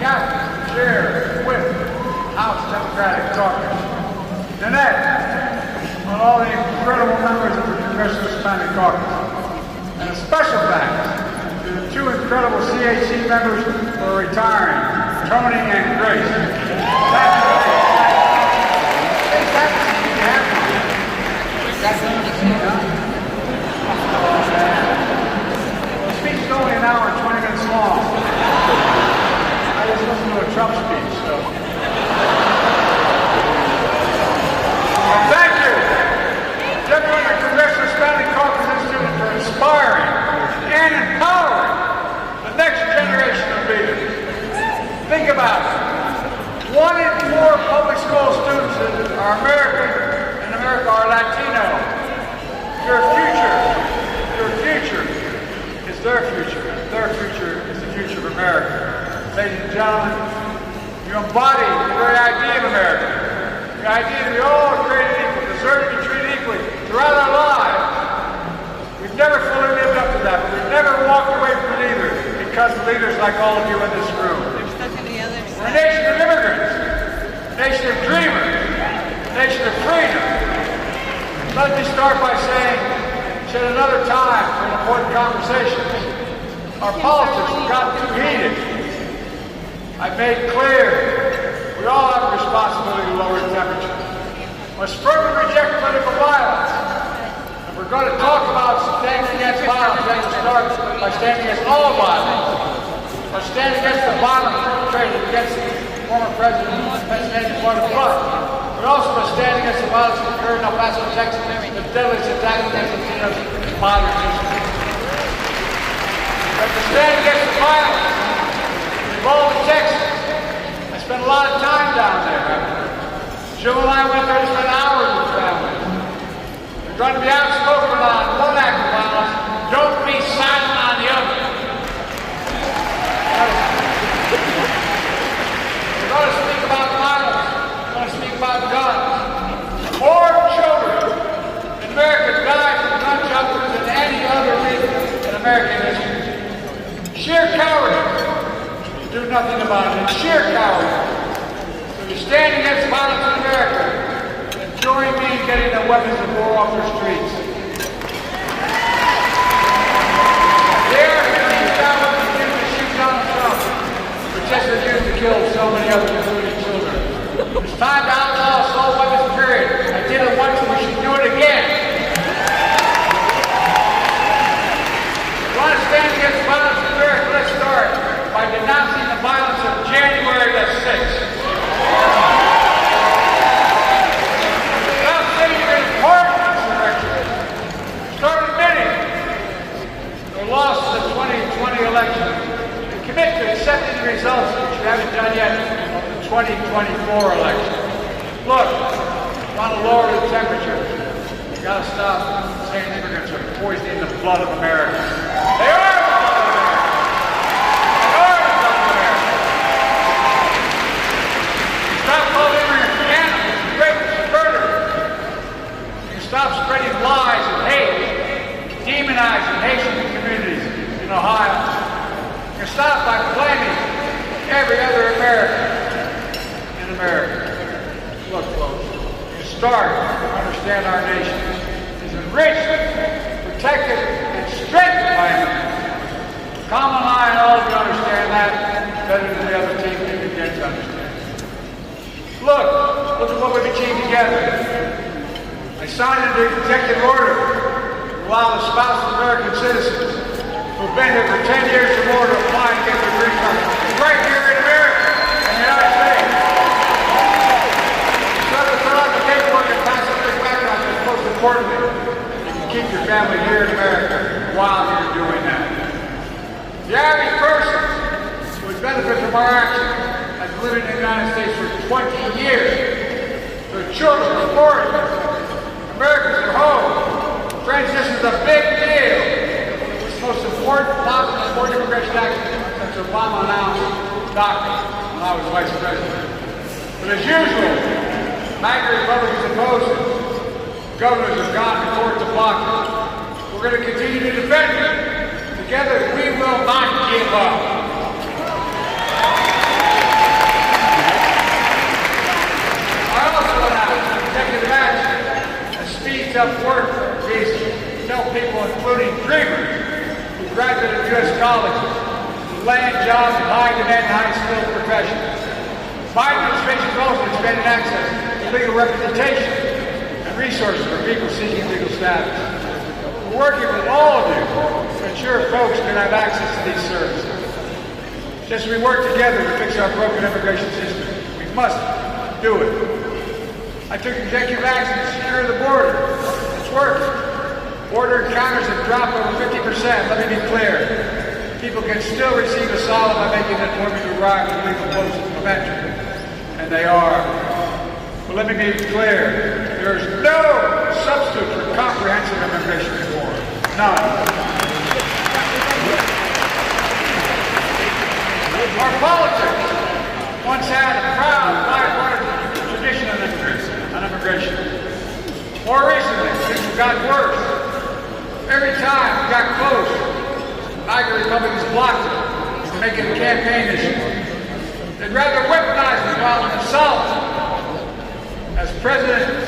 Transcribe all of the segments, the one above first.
Captain, Chair, Whip, House Democratic Caucus, Nanette, and all the incredible members of the Congressional Hispanic Caucus. And a special thanks to the two incredible CHC members who are retiring, Tony and Grace. Thank you. The speech is only an hour and 20 minutes long. I just listened to a Trump speech, so. Thank you to everyone at the Congressional Hispanic Caucus Institute for inspiring and empowering the next generation of leaders. Think about it. 1 in 4 public school students are American, in America are Latino. Your future is their future. Their future is the future of America. Ladies and gentlemen, you embody the very idea of America. The idea that we all are created equal, deserve to be treated equally throughout our lives. We've never fully lived up to that, but we've never walked away from it either because of leaders like all of you in this room. We're a nation of immigrants, a nation of dreamers, a nation of freedom. Let me start by saying, at another time for an important conversation, our politics have gotten too heated. I've made clear we all have a responsibility to lower the temperature. We must firmly reject political violence. If we're going to talk about standing against violence, we have to start by standing against all violence. Or stand against the violence perpetrated against the former president, President blood. We also must stand against the violence that occurred in El Paso, Texas, the deadliest attack against Latinos in modern history. We have to stand against the violence involved in Texas. I spent a lot of time down there. Jill and I went there to spend hours with families. We're going to be outspoken on one act of violence. Don't be silent on the other. We're going to speak about violence. We're going to speak about guns. More children in America die from gun jumpers than any other reason in American history. Sheer cowardice. Do nothing about it. It's sheer cowardice. So you stand against violence in America and join me in getting the weapons of war off the streets. There are 50,000 used to shoot Donald Trump, but just as used to kill so many others, including children. It's time to outlaw assault weapons, period. I did it once and we should do it again. If you want to stand against violence in America, let's start by denouncing the violence of January the 6th. Stop saying you're going to part in this direction. Start admitting the loss of the 2020 election. And commit to accepting the results, which you haven't done yet, of the 2024 election. Look, you want to lower the temperature. You've got to stop saying immigrants are poisoning the blood of America. They are! Stop calling immigrants animals, rapists, and murderers. You stop spreading lies and hate, demonizing Haitian communities in Ohio. You stop by blaming every other American in America. Look, folks, you start to understand our nation is enriched, protected, and strengthened by immigrants. Common line, all of you understand that better than the other team can begin to understand. Look at what we've achieved together. I signed into executive order to allow the spouse of American citizens who've been here for 10 years or more to apply and get their green card right here in America, in the United States. You have to fill out the paperwork and pass up their background, but most importantly, you can keep your family here in America while you're doing that. The average person who would benefit from our actions living in the United States for 20 years. Their children are foreign. America's their home. Friends, this is a big deal. It's the most important immigration action since Obama announced DACA when I was vice president. But as usual, MAGA Republicans oppose it. Governors have gone to court to block it. We're going to continue to defend it. Together, we will not give up. graduated from U.S. colleges, land jobs in high-demand, high-skilled professions. My administration has also expanded access to legal representation and resources for people seeking legal status. We're working with all of you to ensure folks can have access to these services. Just as we work together to fix our broken immigration system, we must do it. I took executive action to secure the border. It's working. Border encounters have dropped over 50%. Let me be clear. People can still receive asylum by making an appointment to arrive at legal posts of entry. And they are. But let me be clear. There is no substitute for comprehensive immigration reform. None. Our politics once had a proud bipartisan tradition on immigration. More recently, things have gotten worse. Every time we got close, neither Republicans blocked it from making a campaign issue. They'd rather weaponize the problem than solve it. As president,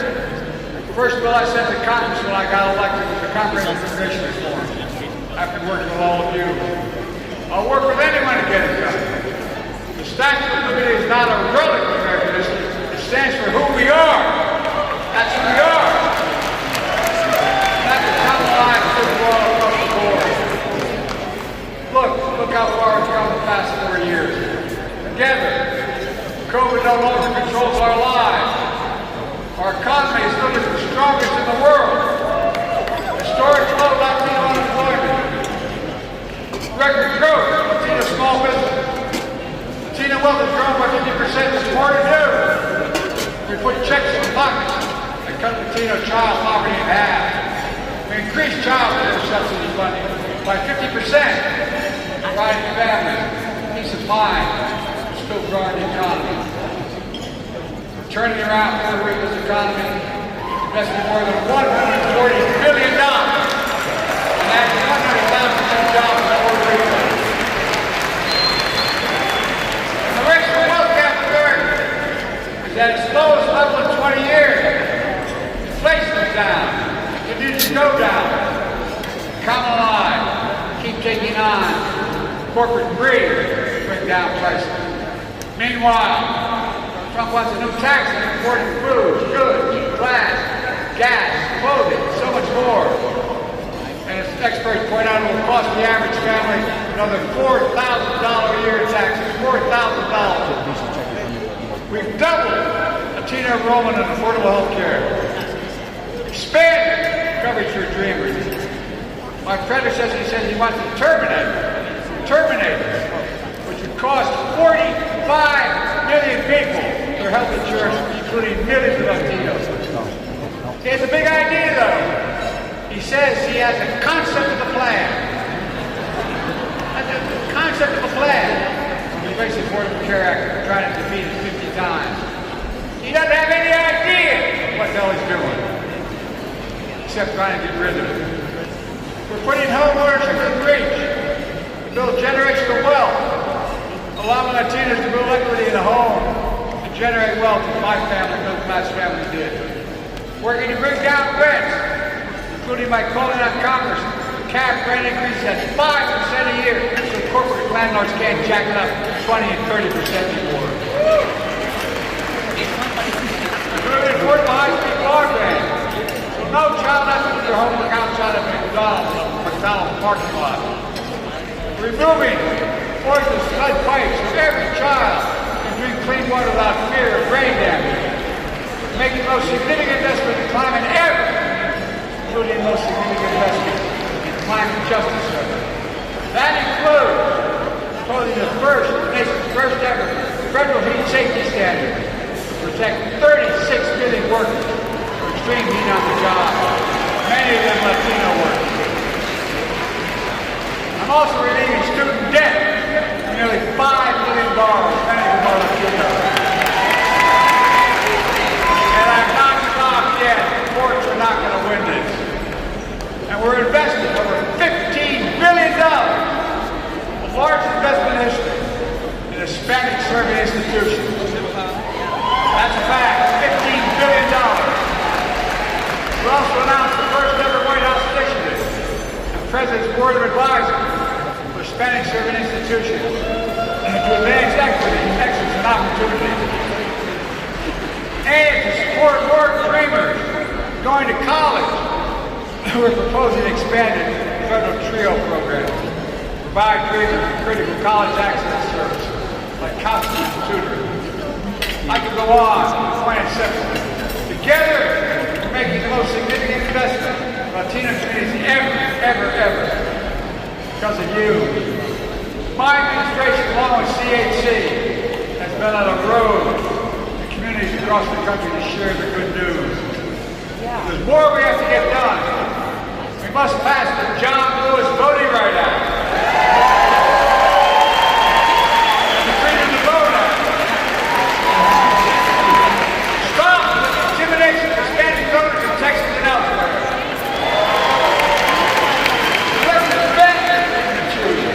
the first bill I sent to Congress when I got elected was the comprehensive immigration reform. I've been working with all of you. I'll work with anyone to get it done. The Statue of Liberty is not a relic of American history. It stands for who we are. That's who we are. That's the common line for all across the board. Look how far we've come in the past 4 years. Together, COVID no longer controls our lives. Our economy is literally the strongest in the world. Historic low Latino unemployment. Record growth in Latino small business. Latino wealth has grown by 50%. There's more to do. We put checks in pockets and cut Latino child poverty in half. We increased child care subsidy funding by 50%. Providing families peace of mind. We're still growing the economy. We're turning around Puerto Rico's economy, investing more than $140 billion. And that's 100,000 new jobs in Puerto Rico. And the racial wealth gap in America is at its lowest level in 20 years. Inflation is down. It continues to go down. Common line, keep taking on corporate greed to bring down prices. Meanwhile, Trump wants a new tax on imported foods, goods, glass, gas, clothing, so much more. And as experts point out, it will cost the average family another $4,000 a year in taxes. $4,000. We've doubled Latino enrollment in affordable health care. Expanded coverage for Dreamers. My predecessor said he wants to terminate it, which would cost 45 million people their health insurance, including millions of Latinos. He has a big idea, though. He says he has a concept of a plan. A concept of a plan. He makes the Affordable Care Act, trying to defeat it 50 times. He doesn't have any idea what the hell he's doing, except trying to get rid of it. We're putting home ownership in reach to build generational wealth, allowing Latinos to build equity in a home and generate wealth as my family, middle-class family did. Working to bring down rents, including by calling on Congress to cap rent increases at 5% a year so corporate landlords can't jack it up 20 and 30% anymore. Including affordable high-speed broadband, so no child has to do their homework outside of McDonald's parking lot. Removing poisonous lead pipes so every child can drink clean water without fear of brain damage. Making the most significant investment in climate ever, including the most significant investment in climate justice ever. That includes proposing the nation's first ever federal heat safety standard to protect 36 million workers from extreme heat on the job, many of them Latino workers. I'm also relieving student debt of nearly $5 million, many of them are Latino. And I'm not stopped yet. Courts are not going to win this. And we're investing over $15 billion, the largest investment in history, in Hispanic serving institutions. That's a fact, $15 billion. We also announced the first ever White House initiative, the President's Board of Advisors, Hispanic serving institutions to advance equity, excellence, and opportunity. And to support more dreamers going to college, we're proposing expanded federal TRIO program to provide dreamers with critical college access services like counseling and tutoring. I could go on, plain and simple. Together, we're making the most significant investment in Latino communities ever, because of you. My administration, along with CHC, has been on a road to communities across the country to share the good news. There's more we have to get done. We must pass the John Lewis Voting Right Act. The Freedom to Vote Act. Stop the intimidation of Hispanic voters in Texas and elsewhere. Let's defend their freedom to choose.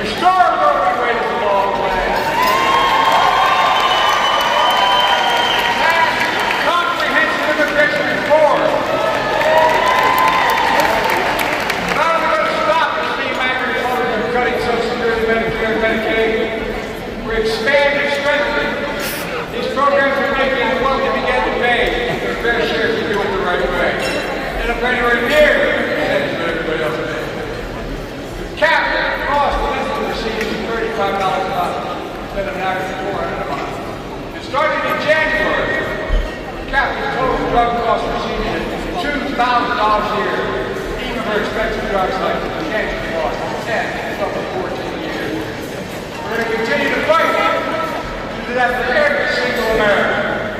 Restore voting rights to all plans. Pass comprehensive immigration reform. Not only going to stop the steam migrant Republicans from cutting Social Security, Medicare, and Medicaid, we're expanding and strengthening these programs are making it wealthy begin to pay their fair share if you do it the right way. And if anywhere near what everybody else pays. We've capped the cost of legal procedures at $35 a month instead of an average of $400 a month. And starting in January, we capped the total drug cost procedure at $2,000 a year, even for expensive drugs like the cancer cost of 10 up to 14 years. We're going to continue to fight to do that for every single American.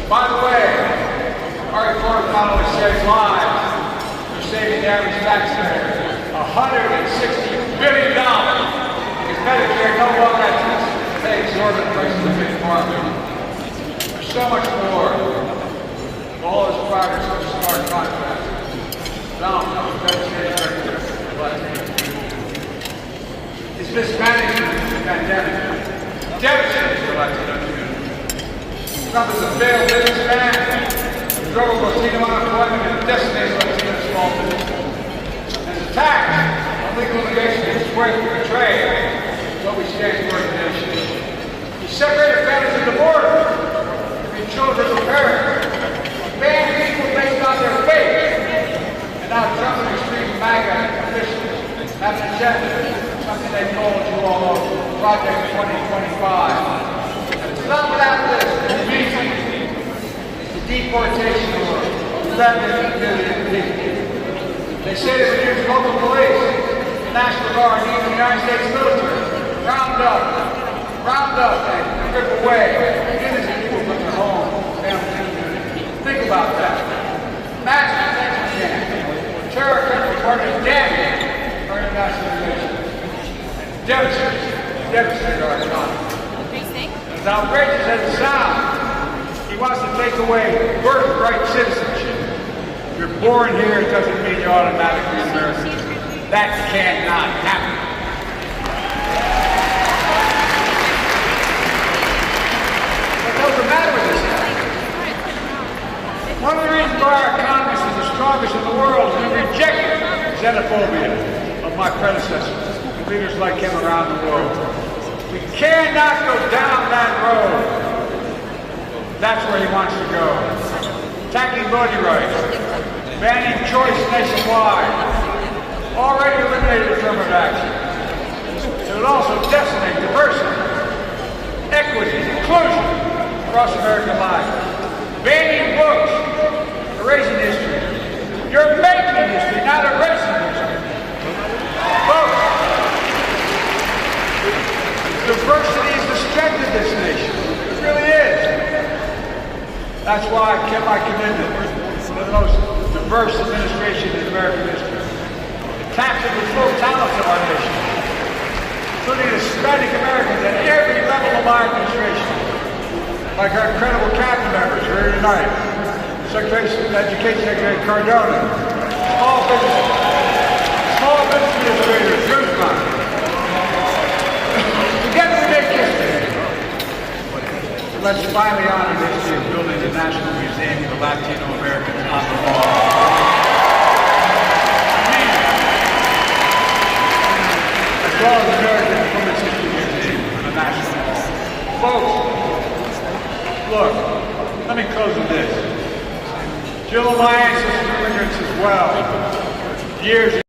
By the way, our reform not only saves lives, we're saving the average taxpayer $160 billion because Medicare no longer has to pay exorbitant prices of big pharma. There's so much more. All this progress on smart contracts. Donald Trump is devastating record for Latino community. His mismanagement of the pandemic devastating for Latino community. Trump is a failed businessman, who drove Latino unemployment and decimated Latino small business. And his attack on legal immigration is worth the trade, what we stand for as a nation. He separated families at the border between children and parents, banned people based on their faith, and now Trump and extreme MAGA officials have an agenda, something they called you all over, Project 2025. And it's not without this, the deportation of 11 million people. They say they would use local police, the National Guard, and even the United States military, round up and rip away innocent people from their home, families. Think about that. Massive detention camps, terror country parties damage our international relations, and devastate our economy. As outrageous as it sounds, he wants to take away birthright citizenship. If you're born here, it doesn't mean you're automatically American. That cannot happen. What does the matter with this guy? One of the reasons why our Congress is the strongest in the world is we reject xenophobia of my predecessors and leaders like him around the world. We cannot go down that road. That's where he wants to go. Attacking voting rights, banning choice nationwide, already eliminated affirmative action. It would also decimate diversity, equity, inclusion across American life. Banning books, erasing history. You're making history, not erasing history. Folks, diversity is the strength of this nation. It really is. That's why I kept my commitment to the most diverse administration in American history. Tapping the full talents of our nation, including Hispanic Americans at every level of our administration. Like our incredible cabinet members who are here tonight, Secretary of Education Secretary Cardona, small business administrator Guzman. Together we make history. So let's finally honor the history of building the National Museum of the Latino Americans on the wall. As as well as American Women's History Museum on a national level. Folks, look, let me close with this. Jill and my ancestors were immigrants as well. Years